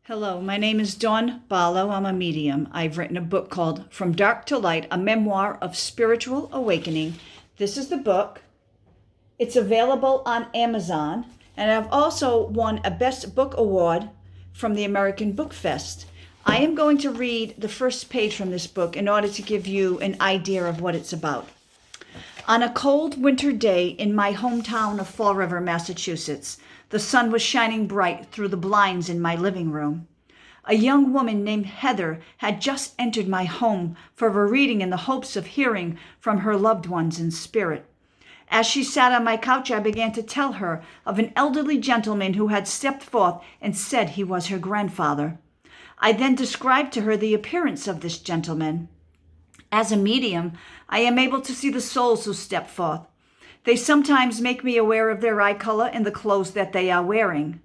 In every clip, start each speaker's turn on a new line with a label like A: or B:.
A: Hello, my name is Dawn Barlow. I'm a medium. I've written a book called From Dark to Light, a memoir of spiritual awakening. This is the book. It's available on Amazon, and I've also won a Best Book Award from the American Book Fest. I am going to read the first page from this book in order to give you an idea of what it's about. On a cold winter day in my hometown of Fall River, Massachusetts, the sun was shining bright through the blinds in my living room. A young woman named Heather had just entered my home for a reading in the hopes of hearing from her loved ones in spirit. As she sat on my couch, I began to tell her of an elderly gentleman who had stepped forth and said he was her grandfather. I then described to her the appearance of this gentleman. As a medium, I am able to see the souls who step forth. They sometimes make me aware of their eye color and the clothes that they are wearing.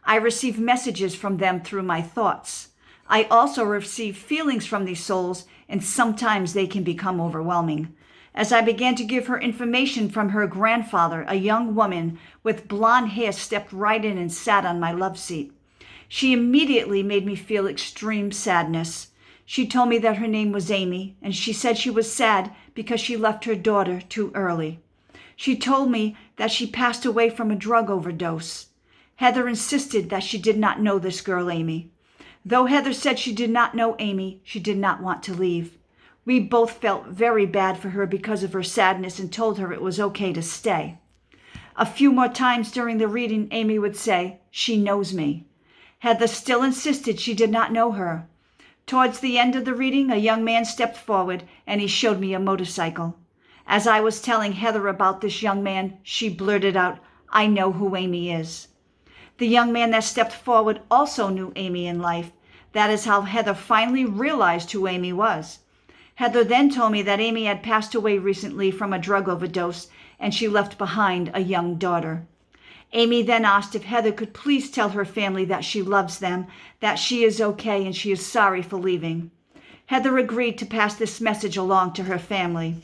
A: I receive messages from them through my thoughts. I also receive feelings from these souls, and sometimes they can become overwhelming. As I began to give her information from her grandfather, a young woman with blonde hair stepped right in and sat on my love seat. She immediately made me feel extreme sadness. She told me that her name was Amy, and she said she was sad because she left her daughter too early. She told me that she passed away from a drug overdose. Heather insisted that she did not know this girl, Amy. Though Heather said she did not know Amy, she did not want to leave. We both felt very bad for her because of her sadness and told her it was okay to stay. A few more times during the reading, Amy would say, "She knows me." Heather still insisted she did not know her. Towards the end of the reading, a young man stepped forward and he showed me a motorcycle. As I was telling Heather about this young man, she blurted out, "I know who Amy is." The young man that stepped forward also knew Amy in life. That is how Heather finally realized who Amy was. Heather then told me that Amy had passed away recently from a drug overdose and she left behind a young daughter. Amy then asked if Heather could please tell her family that she loves them, that she is okay and she is sorry for leaving. Heather agreed to pass this message along to her family.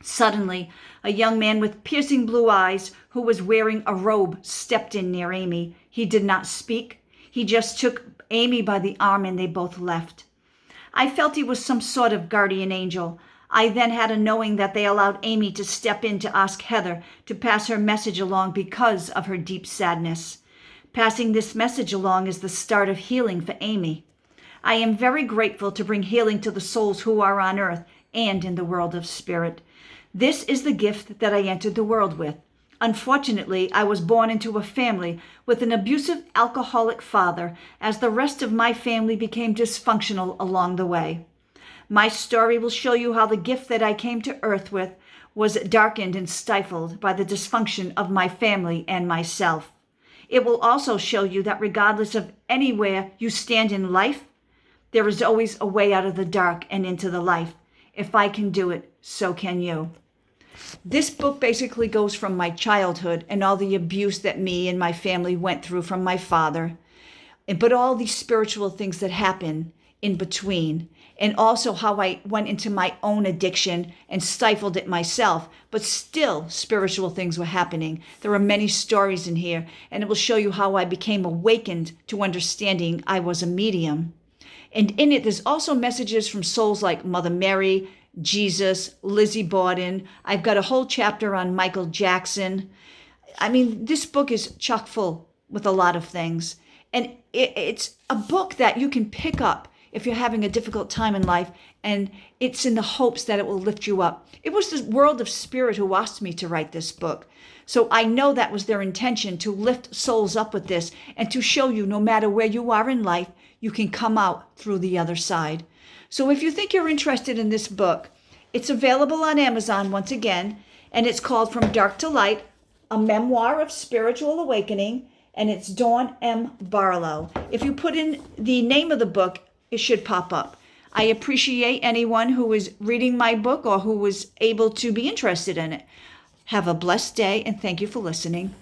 A: Suddenly, a young man with piercing blue eyes who was wearing a robe stepped in near Amy. He did not speak. He just took Amy by the arm and they both left. I felt he was some sort of guardian angel. I then had a knowing that they allowed Amy to step in to ask Heather to pass her message along because of her deep sadness. Passing this message along is the start of healing for Amy. I am very grateful to bring healing to the souls who are on earth and in the world of spirit. This is the gift that I entered the world with. Unfortunately, I was born into a family with an abusive alcoholic father, as the rest of my family became dysfunctional along the way. My story will show you how the gift that I came to earth with was darkened and stifled by the dysfunction of my family and myself. It will also show you that regardless of anywhere you stand in life, there is always a way out of the dark and into the light. If I can do it, so can you. This book basically goes from my childhood and all the abuse that me and my family went through from my father, but all these spiritual things that happen in between, and also how I went into my own addiction and stifled it myself, but still spiritual things were happening. There are many stories in here, and it will show you how I became awakened to understanding I was a medium. And in it, there's also messages from souls like Mother Mary, Jesus, Lizzie Borden. I've got a whole chapter on Michael Jackson. I mean, this book is chock full with a lot of things. And it's a book that you can pick up if you're having a difficult time in life, and it's in the hopes that it will lift you up. It was the world of spirit who asked me to write this book. So I know that was their intention, to lift souls up with this and to show you no matter where you are in life, you can come out through the other side. So if you think you're interested in this book, it's available on Amazon once again, and it's called From Dark to Light, a memoir of spiritual awakening, and it's Dawn M. Barlow. If you put in the name of the book, it should pop up. I appreciate anyone who is reading my book or who was able to be interested in it. Have a blessed day, and thank you for listening.